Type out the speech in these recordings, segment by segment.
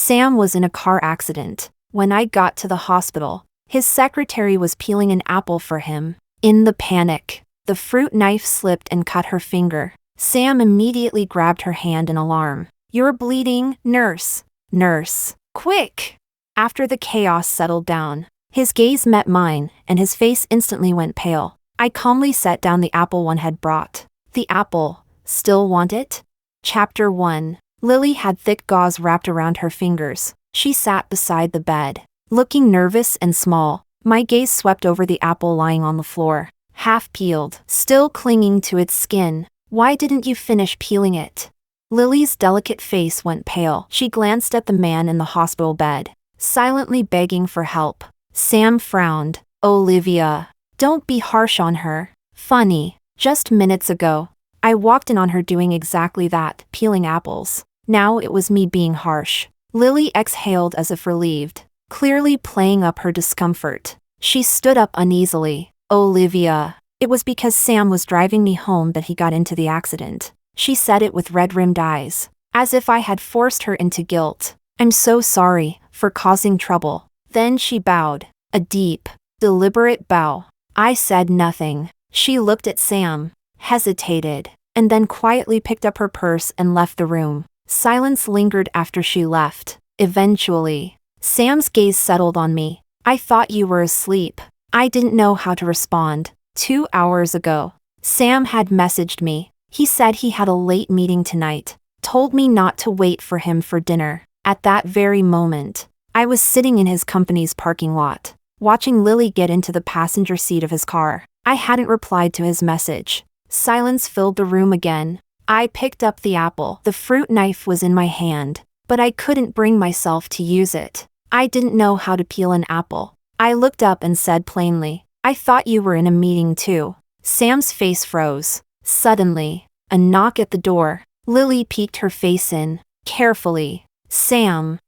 Sam was in a car accident. When I got to the hospital, his secretary was peeling an apple for him. In the panic, the fruit knife slipped and cut her finger. Sam immediately grabbed her hand in alarm. "You're bleeding, nurse. Nurse. Quick!" After the chaos settled down, his gaze met mine, and his face instantly went pale. I calmly set down the apple one had brought. "The apple. Still want it?" Chapter 1. Lily had thick gauze wrapped around her fingers. She sat beside the bed, looking nervous and small. My gaze swept over the apple lying on the floor, half peeled, still clinging to its skin. "Why didn't you finish peeling it?" Lily's delicate face went pale. She glanced at the man in the hospital bed, silently begging for help. Sam frowned. "Olivia, don't be harsh on her. Funny, just minutes ago, I walked in on her doing exactly that, peeling apples. Now it was me being harsh." Lily exhaled as if relieved, clearly playing up her discomfort. She stood up uneasily. "Olivia, it was because Sam was driving me home that he got into the accident." She said it with red-rimmed eyes, as if I had forced her into guilt. "I'm so sorry for causing trouble." Then she bowed, a deep, deliberate bow. I said nothing. She looked at Sam, hesitated, and then quietly picked up her purse and left the room. Silence lingered after she left. Eventually, Sam's gaze settled on me. "I thought you were asleep." I didn't know how to respond. 2 hours ago, Sam had messaged me. He said he had a late meeting tonight, told me not to wait for him for dinner. At that very moment, I was sitting in his company's parking lot, watching Lily get into the passenger seat of his car. I hadn't replied to his message. Silence filled the room again. I picked up the apple. The fruit knife was in my hand, but I couldn't bring myself to use it. I didn't know how to peel an apple. I looked up and said plainly, "I thought you were in a meeting too." Sam's face froze. Suddenly, a knock at the door. Lily peeked her face in, carefully. "Sam."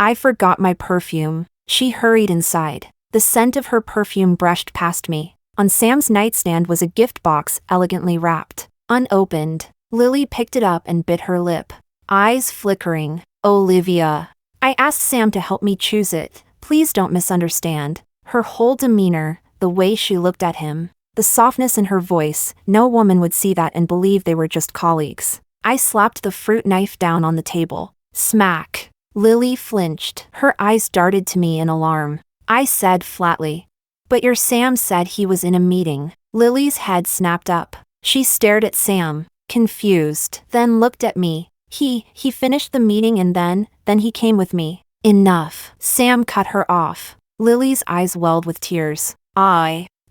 I forgot my perfume. She hurried inside. The scent of her perfume brushed past me. On Sam's nightstand was a gift box elegantly wrapped. Unopened. Lily picked it up and bit her lip, eyes flickering. "Olivia." I asked Sam to help me choose it. Please don't misunderstand. Her whole demeanor, the way she looked at him, the softness in her voice, no woman would see that and believe they were just colleagues. I slapped the fruit knife down on the table. Smack. Lily flinched. Her eyes darted to me in alarm. I said flatly, "But your Sam said he was in a meeting." Lily's head snapped up. She stared at Sam, confused, then looked at me. He finished the meeting and then he came with me." "Enough." Sam cut her off. Lily's eyes welled with tears.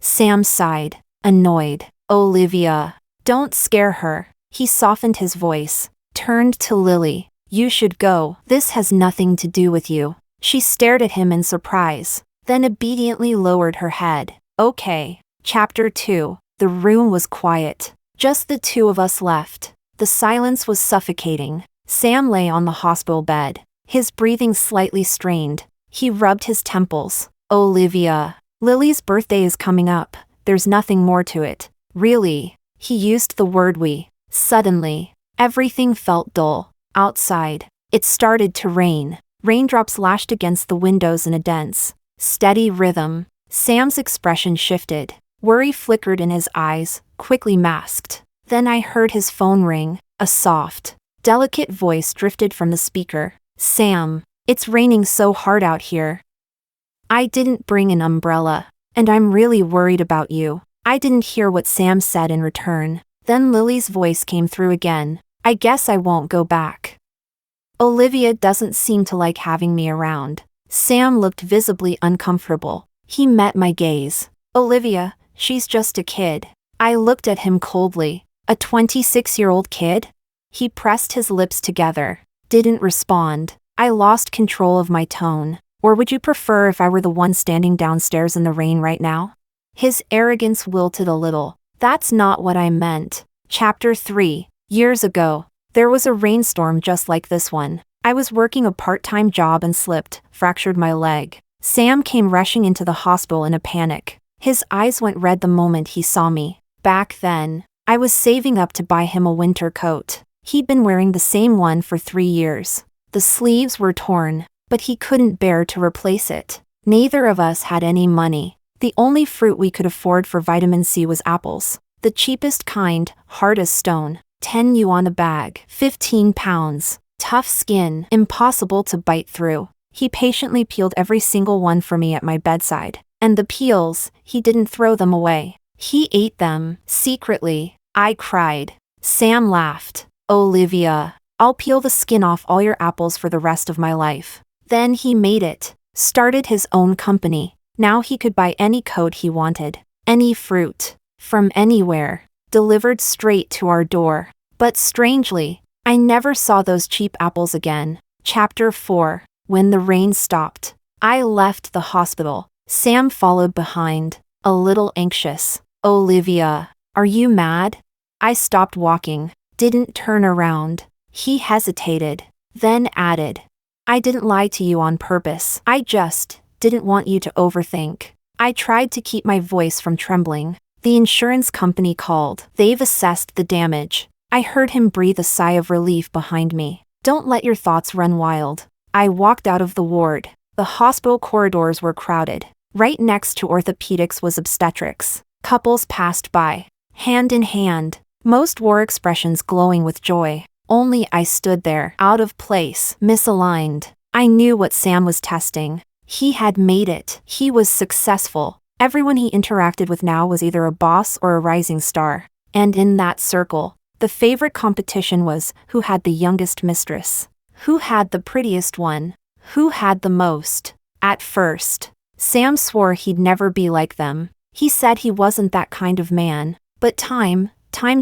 Sam sighed, annoyed. "Olivia, don't scare her." He softened his voice, turned to Lily. "You should go. This has nothing to do with you." She stared at him in surprise, then obediently lowered her head. "Okay." Chapter 2. The room was quiet. Just the two of us left. The silence was suffocating. Sam lay on the hospital bed, his breathing slightly strained. He rubbed his temples. "Olivia, Lily's birthday is coming up. There's nothing more to it." "Really?" He used the word "we." Suddenly, everything felt dull. Outside, it started to rain. Raindrops lashed against the windows in a dense, steady rhythm. Sam's expression shifted. Worry flickered in his eyes, quickly masked. Then I heard his phone ring. A soft, delicate voice drifted from the speaker. "Sam, it's raining so hard out here. I didn't bring an umbrella, and I'm really worried about you." I didn't hear what Sam said in return. Then Lily's voice came through again. "I guess I won't go back. Olivia doesn't seem to like having me around." Sam looked visibly uncomfortable. He met my gaze. "Olivia, she's just a kid." I looked at him coldly. "A 26-year-old kid?" He pressed his lips together. Didn't respond. I lost control of my tone. "Or would you prefer if I were the one standing downstairs in the rain right now?" His arrogance wilted a little. "That's not what I meant." Chapter 3. Years ago, there was a rainstorm just like this one. I was working a part-time job and slipped, fractured my leg. Sam came rushing into the hospital in a panic. His eyes went red the moment he saw me. Back then, I was saving up to buy him a winter coat. He'd been wearing the same one for 3 years. The sleeves were torn, but he couldn't bear to replace it. Neither of us had any money. The only fruit we could afford for vitamin C was apples. The cheapest kind, hard as stone. 10 yuan a bag. 15 pounds. Tough skin, impossible to bite through. He patiently peeled every single one for me at my bedside. And the peels, he didn't throw them away. He ate them, secretly. I cried. Sam laughed. Olivia, I'll peel the skin off all your apples for the rest of my life. Then he made it. Started his own company. Now he could buy any coat he wanted. Any fruit. From anywhere. Delivered straight to our door. But strangely, I never saw those cheap apples again. Chapter 4. When the rain stopped. I left the hospital. Sam followed behind, a little anxious. Olivia, are you mad? I stopped walking, didn't turn around. He hesitated, then added, I didn't lie to you on purpose. I just didn't want you to overthink. I tried to keep my voice from trembling. The insurance company called. They've assessed the damage. I heard him breathe a sigh of relief behind me. Don't let your thoughts run wild. I walked out of the ward. The hospital corridors were crowded. Right next to orthopedics was obstetrics. Couples passed by, hand in hand. Most wore expressions glowing with joy. Only I stood there, out of place, misaligned. I knew what Sam was testing. He had made it. He was successful. Everyone he interacted with now was either a boss or a rising star. And in that circle, the favorite competition was who had the youngest mistress. Who had the prettiest one? Who had the most? At first, Sam swore he'd never be like them. He said he wasn't that kind of man. But time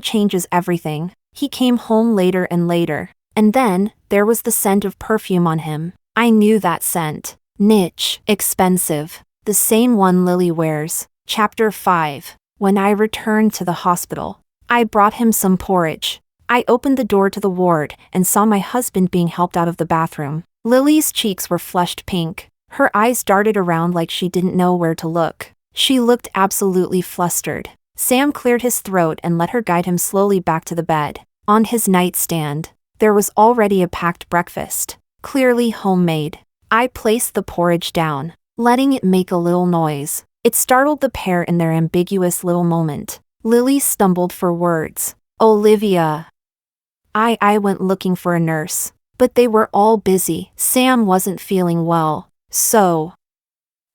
changes everything. He came home later and later. And then, there was the scent of perfume on him. I knew that scent. Niche, expensive. The same one Lily wears. Chapter 5. When I returned to the hospital, I brought him some porridge. I opened the door to the ward and saw my husband being helped out of the bathroom. Lily's cheeks were flushed pink. Her eyes darted around like she didn't know where to look. She looked absolutely flustered. Sam cleared his throat and let her guide him slowly back to the bed. On his nightstand, there was already a packed breakfast, clearly homemade. I placed the porridge down, letting it make a little noise. It startled the pair in their ambiguous little moment. Lily stumbled for words. Olivia. I went looking for a nurse, but they were all busy. Sam wasn't feeling well. So,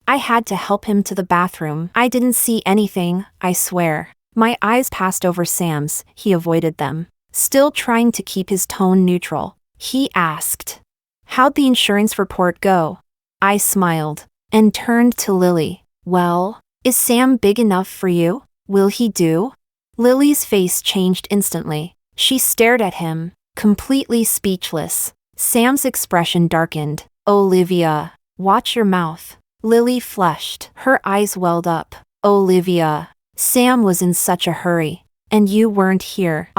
I had to help him to the bathroom. I didn't see anything, I swear. My eyes passed over Sam's. He avoided them. Still trying to keep his tone neutral, he asked, How'd the insurance report go? I smiled and turned to Lily. Well, is Sam big enough for you? Will he do? Lily's face changed instantly. She stared at him, completely speechless. Sam's expression darkened. Olivia. Watch your mouth. Lily flushed. Her eyes welled up. Olivia. Sam was in such a hurry. And you weren't here.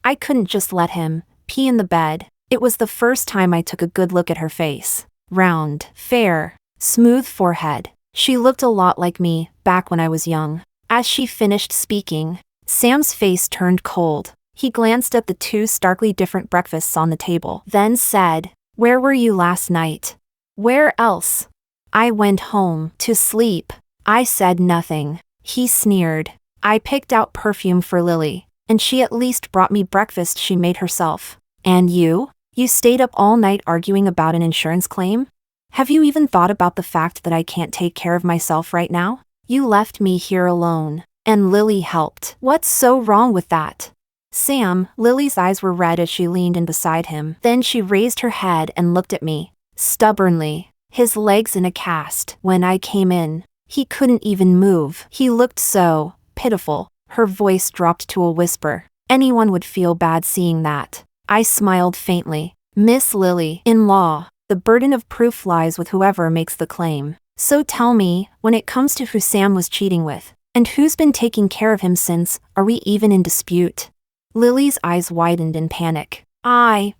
I couldn't just let him pee in the bed. It was the first time I took a good look at her face. Round, fair, smooth forehead. She looked a lot like me, back when I was young. As she finished speaking, Sam's face turned cold. He glanced at the two starkly different breakfasts on the table, then said, Where were you last night? Where else? I went home, to sleep. I said nothing. He sneered. I picked out perfume for Lily, and she at least brought me breakfast she made herself. And you? You stayed up all night arguing about an insurance claim? Have you even thought about the fact that I can't take care of myself right now? You left me here alone, and Lily helped. What's so wrong with that? Sam, Lily's eyes were red as she leaned in beside him. Then she raised her head and looked at me, stubbornly, his legs in a cast. When I came in, he couldn't even move. He looked so pitiful. Her voice dropped to a whisper. Anyone would feel bad seeing that. I smiled faintly. Miss Lily, in-law, the burden of proof lies with whoever makes the claim. So tell me, when it comes to who Sam was cheating with, and who's been taking care of him since, are we even in dispute? Lily's eyes widened in panic.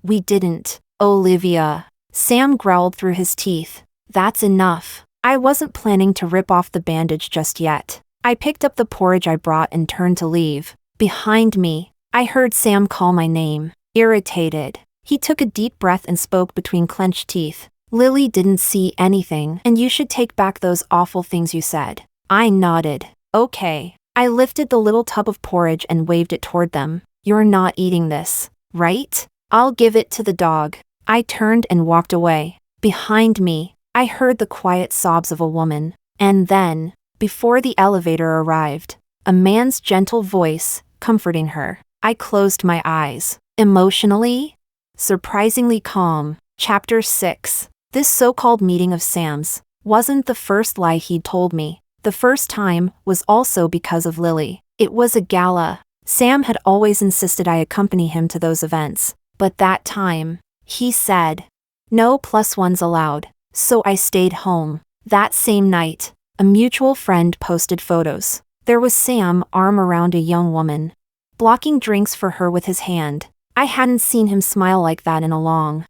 We didn't. Olivia. Sam growled through his teeth. That's enough. I wasn't planning to rip off the bandage just yet. I picked up the porridge I brought and turned to leave. Behind me, I heard Sam call my name. Irritated, He took a deep breath and spoke between clenched teeth. Lily didn't see anything, and you should take back those awful things you said. I nodded. Okay. I lifted the little tub of porridge and waved it toward them. You're not eating this, right? I'll give it to the dog. I turned and walked away. Behind me, I heard the quiet sobs of a woman. And then, before the elevator arrived, a man's gentle voice, comforting her. I closed my eyes. Emotionally? Surprisingly calm. Chapter 6. This so-called meeting of Sam's wasn't the first lie he'd told me. The first time was also because of Lily. It was a gala. Sam had always insisted I accompany him to those events. But that time, he said, no +1s allowed. So I stayed home. That same night, a mutual friend posted photos. There was Sam, arm around a young woman, blocking drinks for her with his hand. I hadn't seen him smile like that in a long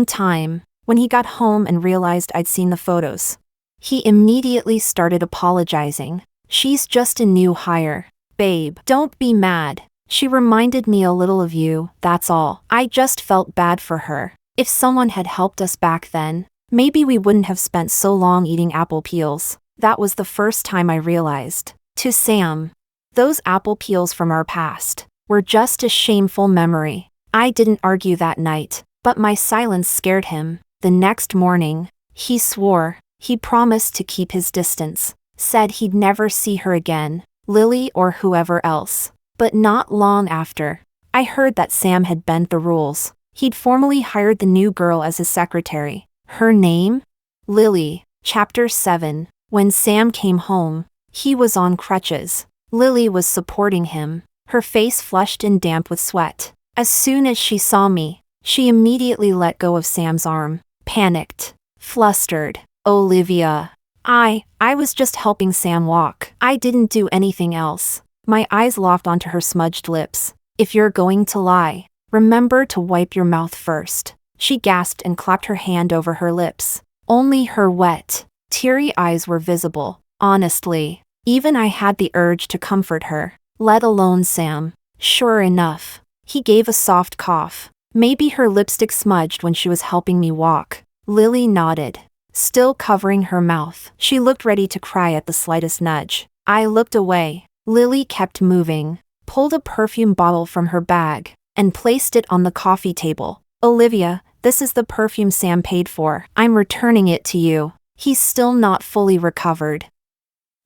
time. When he got home and realized I'd seen the photos, he immediately started apologizing. She's just a new hire. Babe, don't be mad. She reminded me a little of you, that's all. I just felt bad for her. If someone had helped us back then, maybe we wouldn't have spent so long eating apple peels. That was the first time I realized. To Sam, those apple peels from our past were just a shameful memory. I didn't argue that night, but my silence scared him. The next morning, he swore. He promised to keep his distance, said he'd never see her again, Lily or whoever else. But not long after, I heard that Sam had bent the rules. He'd formally hired the new girl as his secretary. Her name? Lily. Chapter 7. When Sam came home, he was on crutches. Lily was supporting him, her face flushed and damp with sweat. As soon as she saw me, she immediately let go of Sam's arm, panicked, flustered. Olivia. I was just helping Sam walk. I didn't do anything else. My eyes locked onto her smudged lips. If you're going to lie, remember to wipe your mouth first. She gasped and clapped her hand over her lips. Only her wet, teary eyes were visible. Honestly, even I had the urge to comfort her, let alone Sam. Sure enough, he gave a soft cough. Maybe her lipstick smudged when she was helping me walk. Lily nodded, still covering her mouth. She looked ready to cry at the slightest nudge. I looked away. Lily kept moving, pulled a perfume bottle from her bag, and placed it on the coffee table. Olivia, this is the perfume Sam paid for. I'm returning it to you. He's still not fully recovered.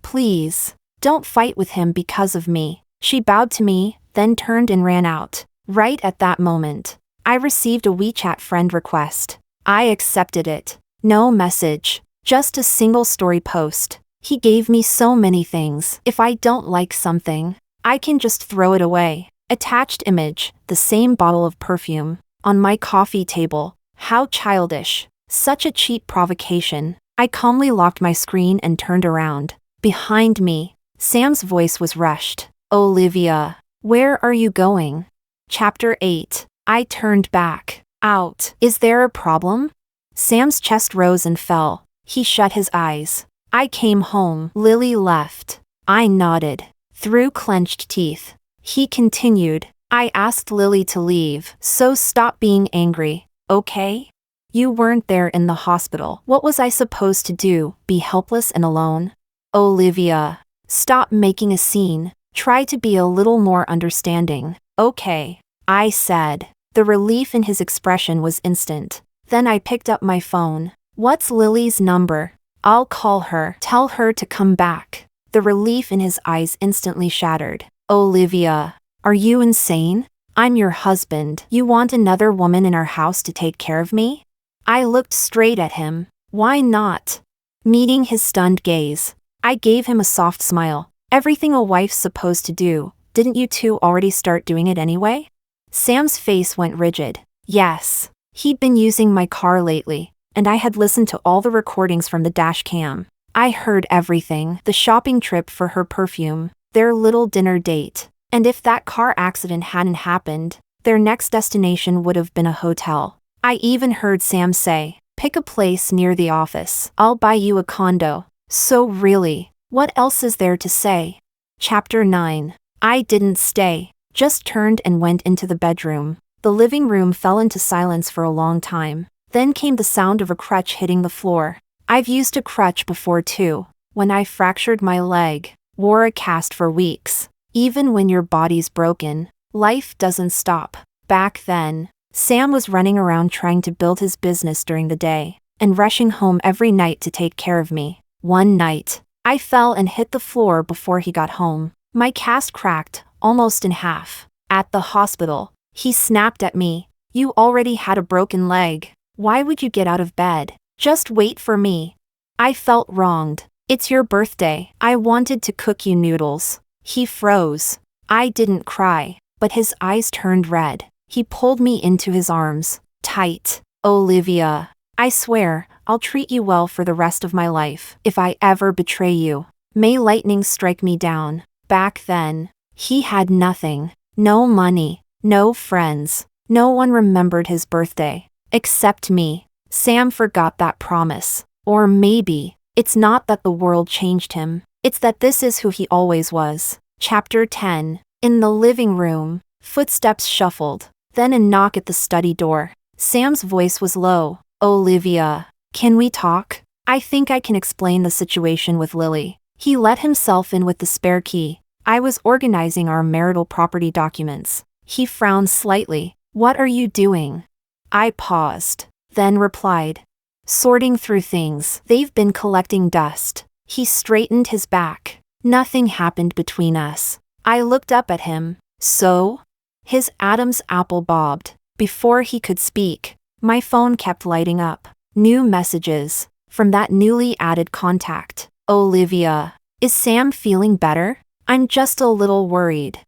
Please, don't fight with him because of me. She bowed to me, then turned and ran out. Right at that moment, I received a WeChat friend request. I accepted it. No message, just a single story post. He gave me so many things. If I don't like something, I can just throw it away. Attached image, the same bottle of perfume, on my coffee table. How childish. Such a cheap provocation. I calmly locked my screen and turned around. Behind me, Sam's voice was rushed. Olivia, where are you going? Chapter 8. I turned back. Out. Is there a problem? Sam's chest rose and fell. He shut his eyes. I came home. Lily left. I nodded, through clenched teeth. He continued. I asked Lily to leave, so stop being angry, okay? You weren't there in the hospital. What was I supposed to do, be helpless and alone? Olivia, stop making a scene. Try to be a little more understanding. Okay, I said. The relief in his expression was instant. Then I picked up my phone. What's Lily's number? I'll call her. Tell her to come back. The relief in his eyes instantly shattered. Olivia, are you insane? I'm your husband. You want another woman in our house to take care of me? I looked straight at him. Why not? Meeting his stunned gaze, I gave him a soft smile. Everything a wife's supposed to do, didn't you two already start doing it anyway? Sam's face went rigid. Yes. He'd been using my car lately, and I had listened to all the recordings from the dash cam. I heard everything. The shopping trip for her perfume, their little dinner date. And if that car accident hadn't happened, their next destination would have been a hotel. I even heard Sam say, pick a place near the office. I'll buy you a condo. So really, what else is there to say? Chapter 9. I didn't stay, just turned and went into the bedroom. The living room fell into silence for a long time. Then came the sound of a crutch hitting the floor. I've used a crutch before too. When I fractured my leg, wore a cast for weeks. Even when your body's broken, life doesn't stop. Back then, Sam was running around trying to build his business during the day, and rushing home every night to take care of me. One night, I fell and hit the floor before he got home. My cast cracked, almost in half. At the hospital, he snapped at me. You already had a broken leg. Why would you get out of bed? Just wait for me. I felt wronged. It's your birthday. I wanted to cook you noodles. He froze. I didn't cry, but his eyes turned red. He pulled me into his arms, tight. Olivia, I swear, I'll treat you well for the rest of my life. If I ever betray you, may lightning strike me down. Back then, he had nothing. No money, no friends. No one remembered his birthday, except me. Sam forgot that promise. Or maybe, it's not that the world changed him. It's that this is who he always was. Chapter 10. In the living room, footsteps shuffled, then a knock at the study door. Sam's voice was low. Olivia, can we talk? I think I can explain the situation with Lily. He let himself in with the spare key. I was organizing our marital property documents. He frowned slightly. What are you doing? I paused, then replied. Sorting through things. They've been collecting dust. He straightened his back. Nothing happened between us. I looked up at him. So? His Adam's apple bobbed. Before he could speak, my phone kept lighting up. New messages from that newly added contact. Olivia, is Sam feeling better? I'm just a little worried.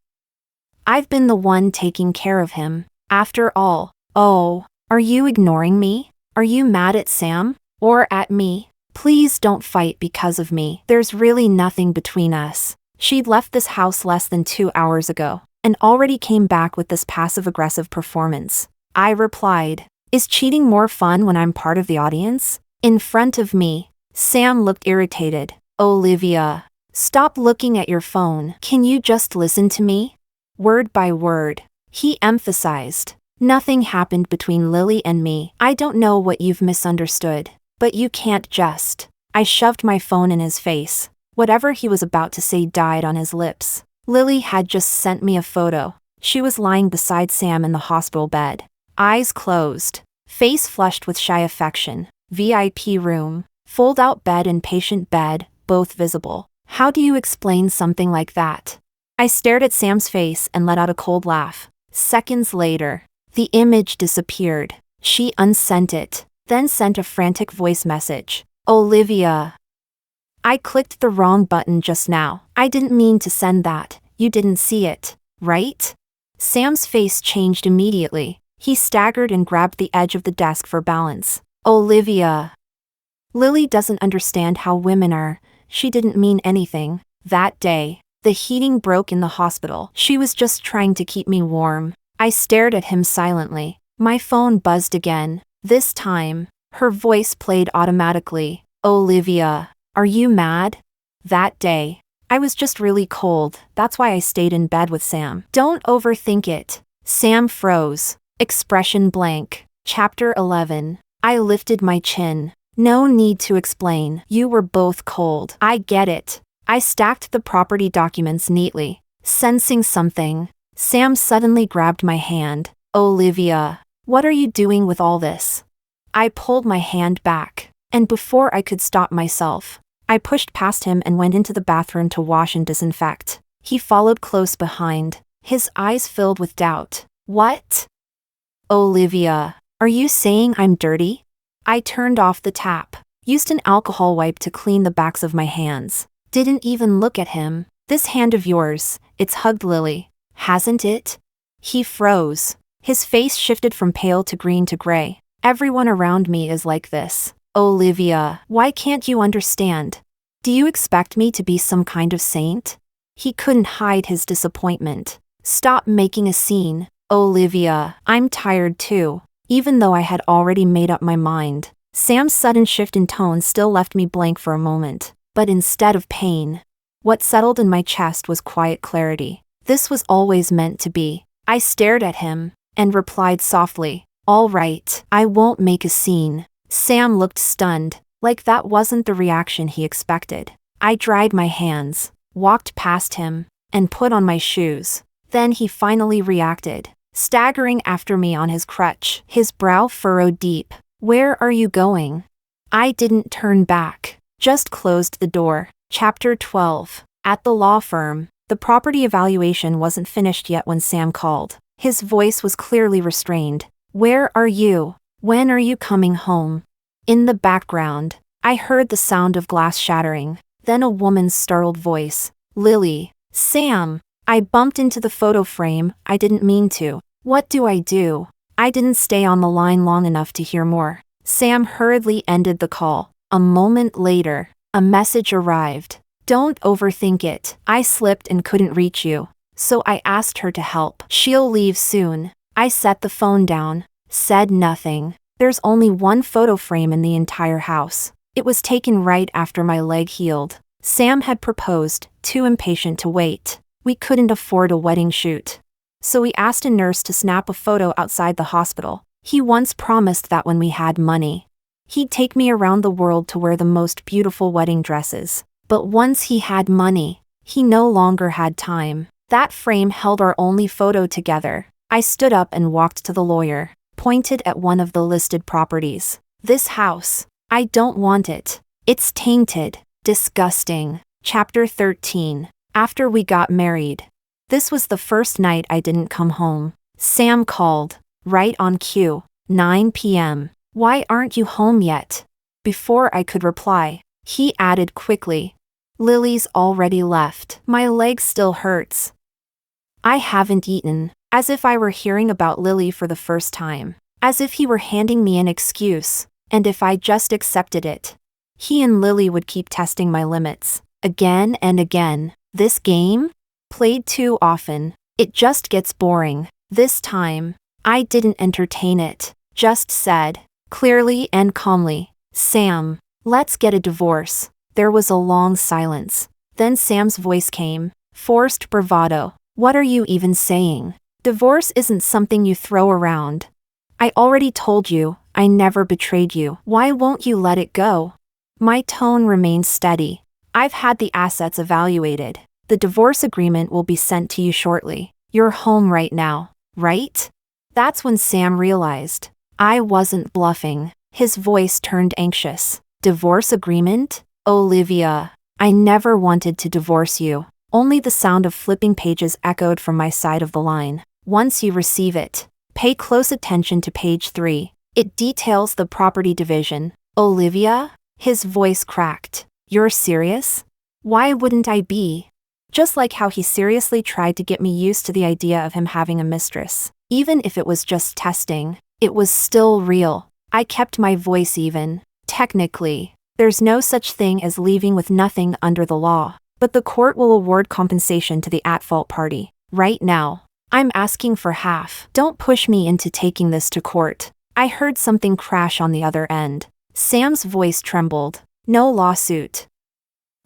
I've been the one taking care of him. After all. Oh, are you ignoring me? Are you mad at Sam? Or at me? Please don't fight because of me. There's really nothing between us. She'd left this house less than 2 hours ago, and already came back with this passive-aggressive performance. I replied, is cheating more fun when I'm part of the audience? In front of me, Sam looked irritated. Olivia, stop looking at your phone. Can you just listen to me? Word by word, he emphasized. Nothing happened between Lily and me. I don't know what you've misunderstood, but you can't just. I shoved my phone in his face. Whatever he was about to say died on his lips. Lily had just sent me a photo. She was lying beside Sam in the hospital bed. Eyes closed, face flushed with shy affection. VIP room, fold-out bed and patient bed, both visible. How do you explain something like that? I stared at Sam's face and let out a cold laugh. Seconds later, the image disappeared. She unsent it, then sent a frantic voice message. Olivia. I clicked the wrong button just now. I didn't mean to send that. You didn't see it, right? Sam's face changed immediately. He staggered and grabbed the edge of the desk for balance. Olivia. Lily doesn't understand how women are. She didn't mean anything. That day, the heating broke in the hospital. She was just trying to keep me warm. I stared at him silently. My phone buzzed again. This time, her voice played automatically. Olivia, are you mad? That day, I was just really cold. That's why I stayed in bed with Sam. Don't overthink it. Sam froze. Expression blank. Chapter 11. I lifted my chin. No need to explain. You were both cold. I get it. I stacked the property documents neatly. Sensing something, Sam suddenly grabbed my hand. Olivia, what are you doing with all this? I pulled my hand back, and before I could stop myself, I pushed past him and went into the bathroom to wash and disinfect. He followed close behind, his eyes filled with doubt. What? Olivia, are you saying I'm dirty? I turned off the tap, used an alcohol wipe to clean the backs of my hands. Didn't even look at him. This hand of yours, it's hugged Lily, hasn't it? He froze. His face shifted from pale to green to gray. Everyone around me is like this. Olivia, why can't you understand? Do you expect me to be some kind of saint? He couldn't hide his disappointment. Stop making a scene. Olivia, I'm tired too. Even though I had already made up my mind. Sam's sudden shift in tone still left me blank for a moment. But instead of pain, what settled in my chest was quiet clarity. This was always meant to be. I stared at him, and replied softly, "All right, I won't make a scene." Sam looked stunned, like that wasn't the reaction he expected. I dried my hands, walked past him, and put on my shoes. Then he finally reacted, staggering after me on his crutch, his brow furrowed deep. "Where are you going?" I didn't turn back, just closed the door. Chapter 12. At the law firm, the property evaluation wasn't finished yet when Sam called. His voice was clearly restrained. "Where are you? When are you coming home?" In the background, I heard the sound of glass shattering, then a woman's startled voice. "Lily." "Sam." I bumped into the photo frame. I didn't mean to. What do? I didn't stay on the line long enough to hear more. Sam hurriedly ended the call. A moment later, a message arrived. "Don't overthink it. I slipped and couldn't reach you, so I asked her to help. She'll leave soon." I set the phone down, said nothing. There's only one photo frame in the entire house. It was taken right after my leg healed. Sam had proposed, too impatient to wait. We couldn't afford a wedding shoot, so we asked a nurse to snap a photo outside the hospital. He once promised that when we had money, he'd take me around the world to wear the most beautiful wedding dresses. But once he had money, he no longer had time. That frame held our only photo together. I stood up and walked to the lawyer, pointed at one of the listed properties. "This house, I don't want it. It's tainted. Disgusting." Chapter 13. After we got married. This was the first night I didn't come home. Sam called, right on cue, 9 p.m. "Why aren't you home yet?" Before I could reply, he added quickly, "Lily's already left. My leg still hurts." I haven't eaten, as if I were hearing about Lily for the first time, as if he were handing me an excuse, and if I just accepted it, he and Lily would keep testing my limits, again and again. This game? Played too often. It just gets boring. This time, I didn't entertain it, just said, clearly and calmly, "Sam, let's get a divorce." There was a long silence. Then Sam's voice came, forced bravado. "What are you even saying? Divorce isn't something you throw around. I already told you, I never betrayed you. Why won't you let it go?" My tone remained steady. "I've had the assets evaluated. The divorce agreement will be sent to you shortly. You're home right now, right?" That's when Sam realized I wasn't bluffing. His voice turned anxious. "Divorce agreement? Olivia, I never wanted to divorce you." Only the sound of flipping pages echoed from my side of the line. "Once you receive it, pay close attention to page 3. It details the property division." "Olivia?" His voice cracked. "You're serious?" Why wouldn't I be? Just like how he seriously tried to get me used to the idea of him having a mistress. Even if it was just testing, it was still real. I kept my voice even. "Technically, there's no such thing as leaving with nothing under the law, but the court will award compensation to the at-fault party. Right now, I'm asking for half. Don't push me into taking this to court." I heard something crash on the other end. Sam's voice trembled. "No lawsuit."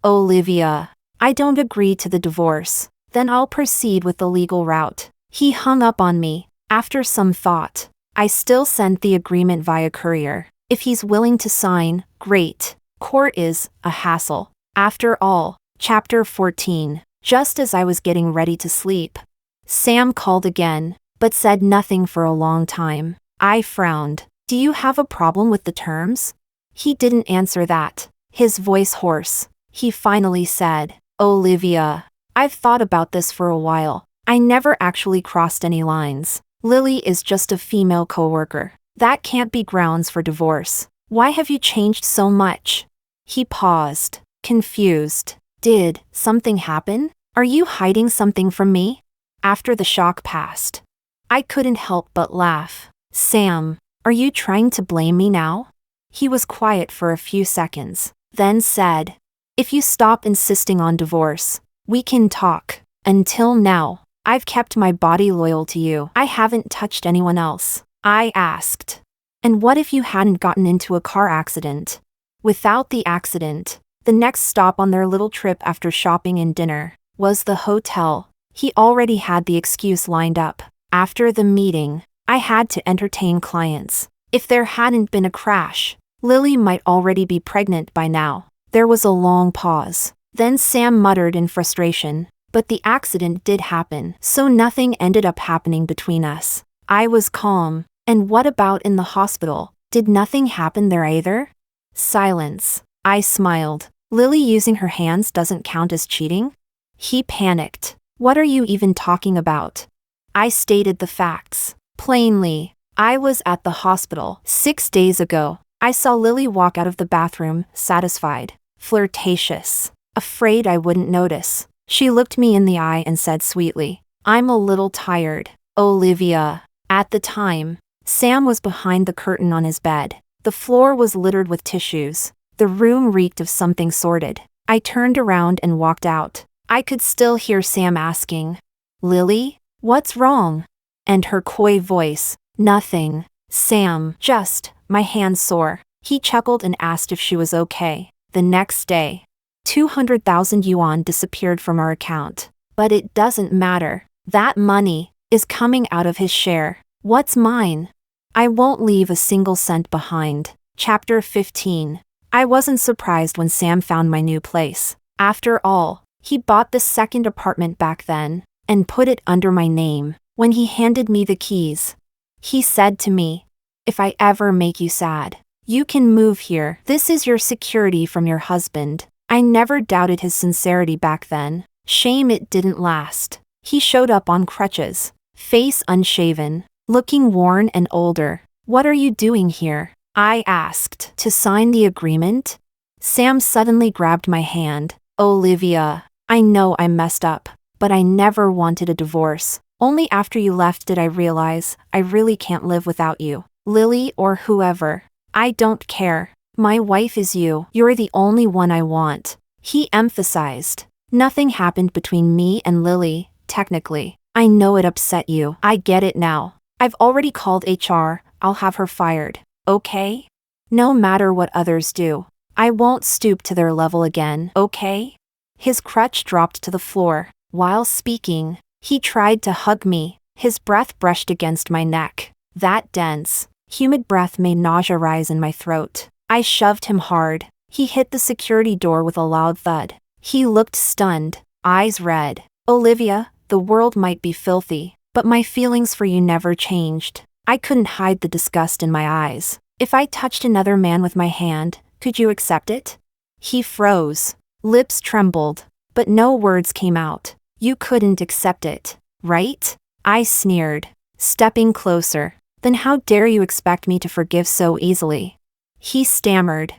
"Olivia, I don't agree to the divorce. Then I'll proceed with the legal route." He hung up on me. After some thought, I still sent the agreement via courier. If he's willing to sign, great. Court is a hassle. After all. Chapter 14. Just as I was getting ready to sleep, Sam called again, but said nothing for a long time. I frowned. "Do you have a problem with the terms?" He didn't answer that. His voice hoarse. He finally said, "Olivia, I've thought about this for a while. I never actually crossed any lines. Lily is just a female coworker. That can't be grounds for divorce. Why have you changed so much?" He paused, confused. "Did something happen? Are you hiding something from me?" After the shock passed, I couldn't help but laugh. "Sam, are you trying to blame me now?" He was quiet for a few seconds, then said, "If you stop insisting on divorce, we can talk. Until now, I've kept my body loyal to you. I haven't touched anyone else." I asked, "And what if you hadn't gotten into a car accident?" Without the accident, the next stop on their little trip after shopping and dinner was the hotel. He already had the excuse lined up. After the meeting, I had to entertain clients. If there hadn't been a crash, Lily might already be pregnant by now. There was a long pause. Then Sam muttered in frustration, "But the accident did happen, so nothing ended up happening between us." I was calm. "And what about in the hospital? Did nothing happen there either?" Silence. I smiled. "Lily using her hands doesn't count as cheating?" He panicked. "What are you even talking about?" I stated the facts. Plainly, I was at the hospital 6 days ago. I saw Lily walk out of the bathroom, satisfied, flirtatious, afraid I wouldn't notice. She looked me in the eye and said sweetly, "I'm a little tired, Olivia." At the time, Sam was behind the curtain on his bed. The floor was littered with tissues. The room reeked of something sordid. I turned around and walked out. I could still hear Sam asking, "Lily, what's wrong?" And her coy voice, "Nothing, Sam, just, my hand's sore." He chuckled and asked if she was okay. The next day, 200,000 yuan disappeared from our account. But it doesn't matter. That money is coming out of his share. What's mine? I won't leave a single cent behind. Chapter 15. I wasn't surprised when Sam found my new place. After all, he bought the second apartment back then, and put it under my name. When he handed me the keys, he said to me, "If I ever make you sad, you can move here. This is your security from your husband." I never doubted his sincerity back then. Shame it didn't last. He showed up on crutches, face unshaven, looking worn and older. "What are you doing here?" I asked. "To sign the agreement?" Sam suddenly grabbed my hand. "Olivia, I know I messed up, but I never wanted a divorce. Only after you left did I realize I really can't live without you. Lily or whoever. I don't care. My wife is you. You're the only one I want." He emphasized. "Nothing happened between me and Lily, technically. I know it upset you. I get it now. I've already called HR, I'll have her fired. Okay? No matter what others do, I won't stoop to their level again, okay?" His crutch dropped to the floor. While speaking, he tried to hug me. His breath brushed against my neck. That dense, humid breath made nausea rise in my throat. I shoved him hard. He hit the security door with a loud thud. He looked stunned, eyes red. "Olivia, the world might be filthy, but my feelings for you never changed." I couldn't hide the disgust in my eyes. "If I touched another man with my hand, could you accept it?" He froze. Lips trembled, but no words came out. "You couldn't accept it, right?" I sneered, stepping closer. "Then how dare you expect me to forgive so easily?" He stammered.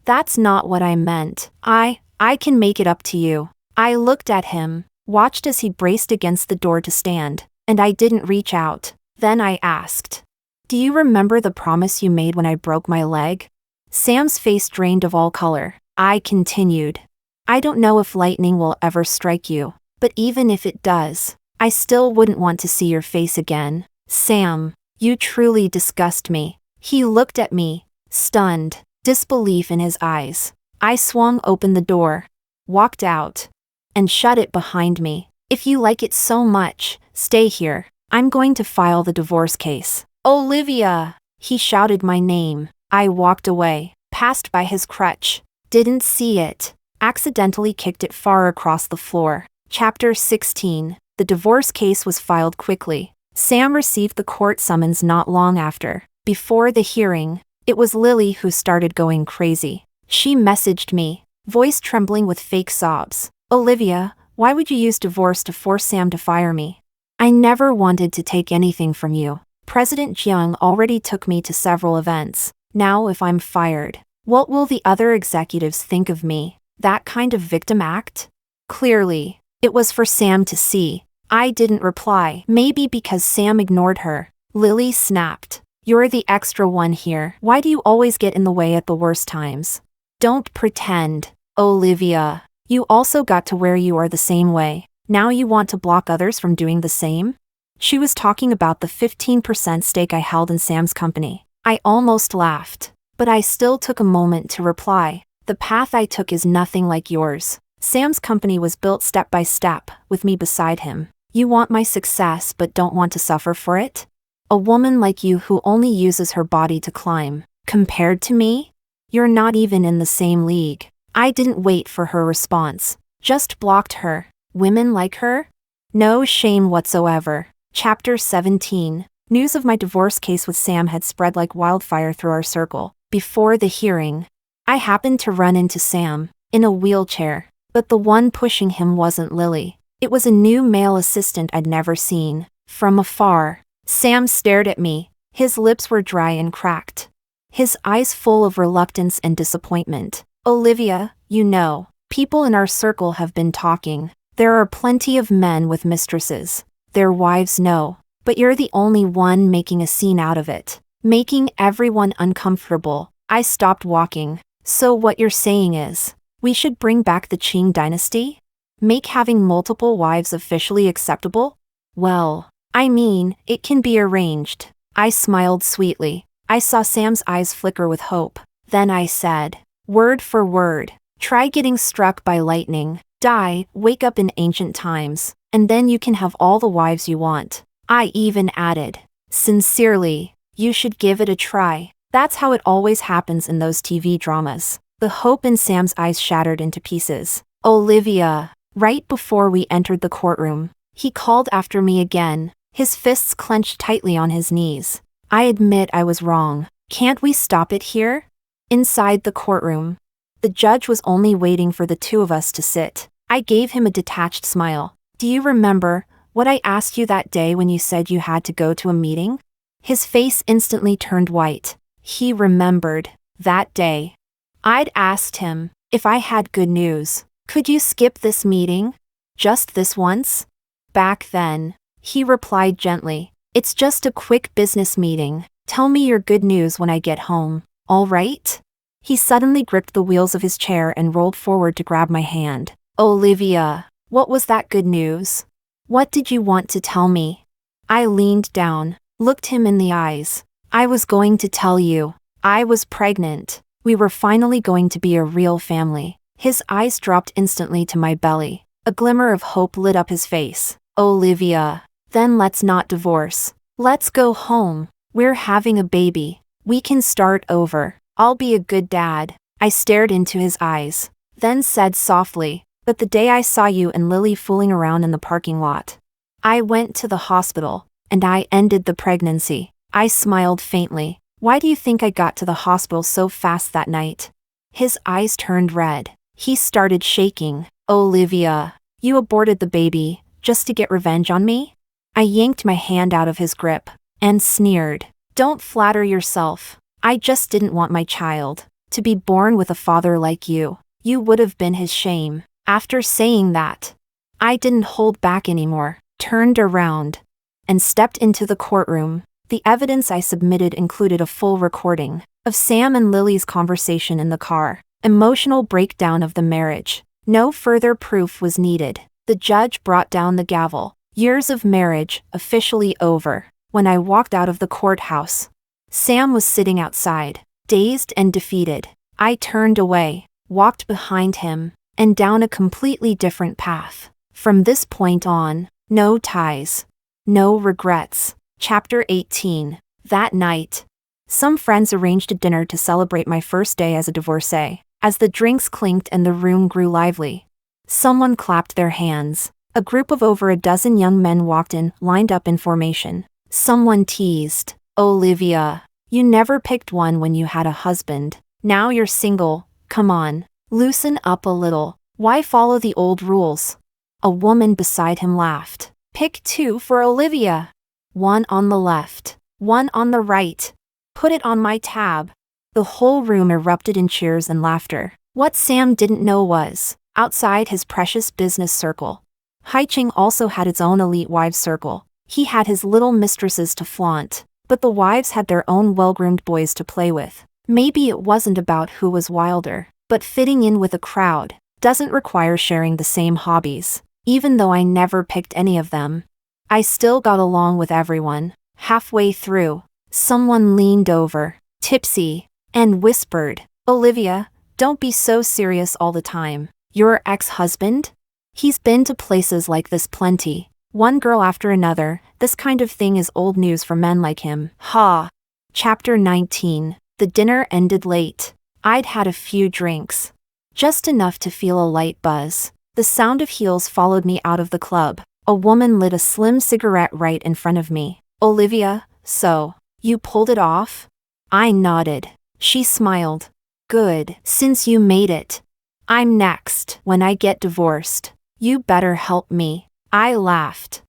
"That's not what I meant. I can make it up to you." I looked at him, watched as he braced against the door to stand, and I didn't reach out. Then I asked, "Do you remember the promise you made when I broke my leg?" Sam's face drained of all color. I continued, "I don't know if lightning will ever strike you, but even if it does, I still wouldn't want to see your face again." "Sam, you truly disgust me." He looked at me, stunned, disbelief in his eyes. I swung open the door, walked out, and shut it behind me. "If you like it so much, stay here. I'm going to file the divorce case." "Olivia!" He shouted my name. I walked away, passed by his crutch, didn't see it, accidentally kicked it far across the floor. Chapter 16. The divorce case was filed quickly. Sam received the court summons not long after. Before the hearing, it was Lily who started going crazy. She messaged me, voice trembling with fake sobs. "Olivia, why would you use divorce to force Sam to fire me? I never wanted to take anything from you. President Jiang already took me to several events. Now if I'm fired, what will the other executives think of me? That kind of victim act?" Clearly, it was for Sam to see. I didn't reply, maybe because Sam ignored her. Lily snapped, "You're the extra one here. Why do you always get in the way at the worst times? Don't pretend, Olivia. You also got to where you are the same way. Now you want to block others from doing the same?" She was talking about the 15% stake I held in Sam's company. I almost laughed, but I still took a moment to reply. "The path I took is nothing like yours. Sam's company was built step by step, with me beside him. You want my success but don't want to suffer for it?" A woman like you who only uses her body to climb. Compared to me? You're not even in the same league. I didn't wait for her response. Just blocked her. Women like her? No shame whatsoever. Chapter 17. News of my divorce case with Sam had spread like wildfire through our circle. Before the hearing, I happened to run into Sam, in a wheelchair. But the one pushing him wasn't Lily. It was a new male assistant I'd never seen. From afar, Sam stared at me. His lips were dry and cracked, his eyes full of reluctance and disappointment. Olivia, you know, people in our circle have been talking. There are plenty of men with mistresses. Their wives know. But you're the only one making a scene out of it, making everyone uncomfortable. I stopped walking. So what you're saying is, we should bring back the Qing dynasty? Make having multiple wives officially acceptable? Well, I mean, it can be arranged. I smiled sweetly. I saw Sam's eyes flicker with hope. Then I said, word for word, try getting struck by lightning, die, wake up in ancient times, and then you can have all the wives you want. I even added, sincerely, you should give it a try. That's how it always happens in those TV dramas. The hope in Sam's eyes shattered into pieces. Olivia. Right before we entered the courtroom, he called after me again, his fists clenched tightly on his knees. I admit I was wrong. Can't we stop it here? Inside the courtroom, the judge was only waiting for the two of us to sit. I gave him a detached smile. Do you remember what I asked you that day when you said you had to go to a meeting? His face instantly turned white. He remembered that day. I'd asked him if I had good news. Could you skip this meeting? Just this once? Back then, he replied gently, it's just a quick business meeting. Tell me your good news when I get home, all right? He suddenly gripped the wheels of his chair and rolled forward to grab my hand. Olivia, what was that good news? What did you want to tell me? I leaned down, looked him in the eyes. I was going to tell you. I was pregnant. We were finally going to be a real family. His eyes dropped instantly to my belly. A glimmer of hope lit up his face. Olivia, then let's not divorce. Let's go home. We're having a baby. We can start over. I'll be a good dad. I stared into his eyes, then said softly, but the day I saw you and Lily fooling around in the parking lot, I went to the hospital, and I ended the pregnancy. I smiled faintly. Why do you think I got to the hospital so fast that night? His eyes turned red. He started shaking. Olivia, you aborted the baby, just to get revenge on me? I yanked my hand out of his grip, and sneered. Don't flatter yourself. I just didn't want my child to be born with a father like you. You would have been his shame. After saying that, I didn't hold back anymore, turned around, and stepped into the courtroom. The evidence I submitted included a full recording of Sam and Lily's conversation in the car, emotional breakdown of the marriage. No further proof was needed. The judge brought down the gavel. Years of marriage officially over. When I walked out of the courthouse, Sam was sitting outside, dazed and defeated. I turned away, walked behind him, and down a completely different path. From this point on, no ties, no regrets. Chapter 18. That night, some friends arranged a dinner to celebrate my first day as a divorcee. As the drinks clinked and the room grew lively, someone clapped their hands. A group of over a dozen young men walked in, lined up in formation. Someone teased, Olivia, you never picked one when you had a husband. Now you're single. Come on, loosen up a little. Why follow the old rules? A woman beside him laughed. Pick two for Olivia. One on the left, one on the right. Put it on my tab. The whole room erupted in cheers and laughter. What Sam didn't know was, outside his precious business circle, Haiching also had its own elite wives circle. He had his little mistresses to flaunt, but the wives had their own well-groomed boys to play with. Maybe it wasn't about who was wilder, but fitting in with a crowd doesn't require sharing the same hobbies. Even though I never picked any of them, I still got along with everyone. Halfway through, someone leaned over, tipsy, and whispered, Olivia, don't be so serious all the time. Your ex-husband? He's been to places like this plenty. One girl after another, this kind of thing is old news for men like him. Ha! Chapter 19. The dinner ended late. I'd had a few drinks. Just enough to feel a light buzz. The sound of heels followed me out of the club. A woman lit a slim cigarette right in front of me. Olivia, so, you pulled it off? I nodded. She smiled. Good, since you made it. I'm next. When I get divorced, you better help me. I laughed.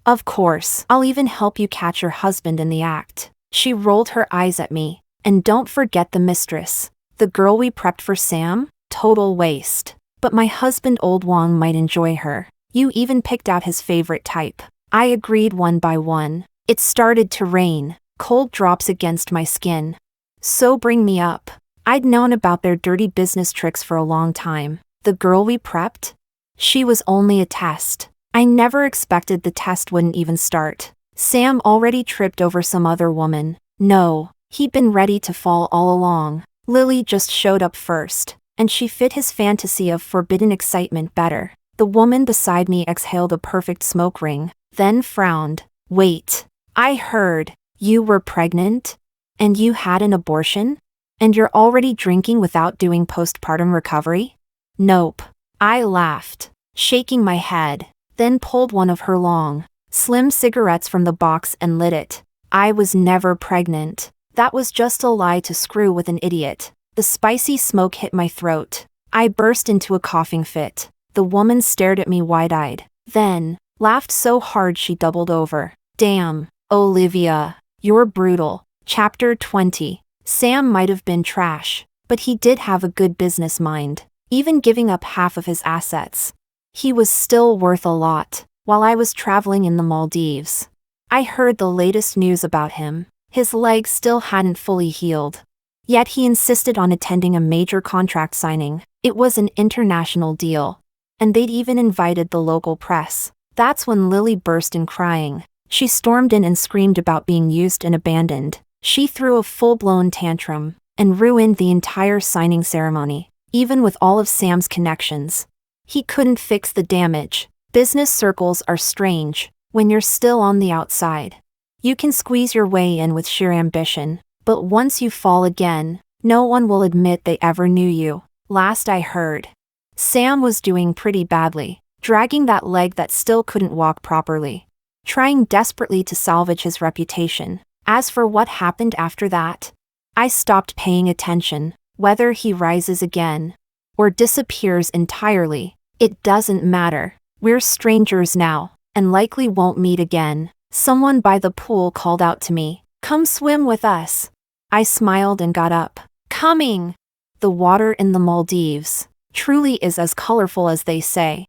Of course, I'll even help you catch your husband in the act. She rolled her eyes at me. And don't forget the mistress. The girl we prepped for Sam? Total waste. But my husband Old Wong might enjoy her. You even picked out his favorite type. I agreed one by one. It started to rain. Cold drops against my skin. So bring me up. I'd known about their dirty business tricks for a long time. The girl we prepped? She was only a test. I never expected the test wouldn't even start. Sam already tripped over some other woman. No, he'd been ready to fall all along. Lily just showed up first, and she fit his fantasy of forbidden excitement better. The woman beside me exhaled a perfect smoke ring, then frowned. Wait, I heard you were pregnant? And you had an abortion? And you're already drinking without doing postpartum recovery? Nope. I laughed, shaking my head, then pulled one of her long, slim cigarettes from the box and lit it. I was never pregnant. That was just a lie to screw with an idiot. The spicy smoke hit my throat. I burst into a coughing fit. The woman stared at me wide-eyed, then laughed so hard she doubled over. Damn, Olivia, you're brutal. Chapter 20. Sam might have been trash, but he did have a good business mind, even giving up half of his assets. He was still worth a lot. While I was traveling in the Maldives, I heard the latest news about him. His leg still hadn't fully healed. Yet he insisted on attending a major contract signing. It was an international deal. And they'd even invited the local press. That's when Lily burst in crying. She stormed in and screamed about being used and abandoned. She threw a full-blown tantrum and ruined the entire signing ceremony, even with all of Sam's connections. He couldn't fix the damage. Business circles are strange when you're still on the outside. You can squeeze your way in with sheer ambition, but once you fall again, no one will admit they ever knew you. Last I heard, Sam was doing pretty badly, dragging that leg that still couldn't walk properly, trying desperately to salvage his reputation. As for what happened after that, I stopped paying attention. Whether he rises again or disappears entirely, it doesn't matter. We're strangers now, and likely won't meet again. Someone by the pool called out to me, "Come swim with us." I smiled and got up. Coming! The water in the Maldives truly is as colorful as they say.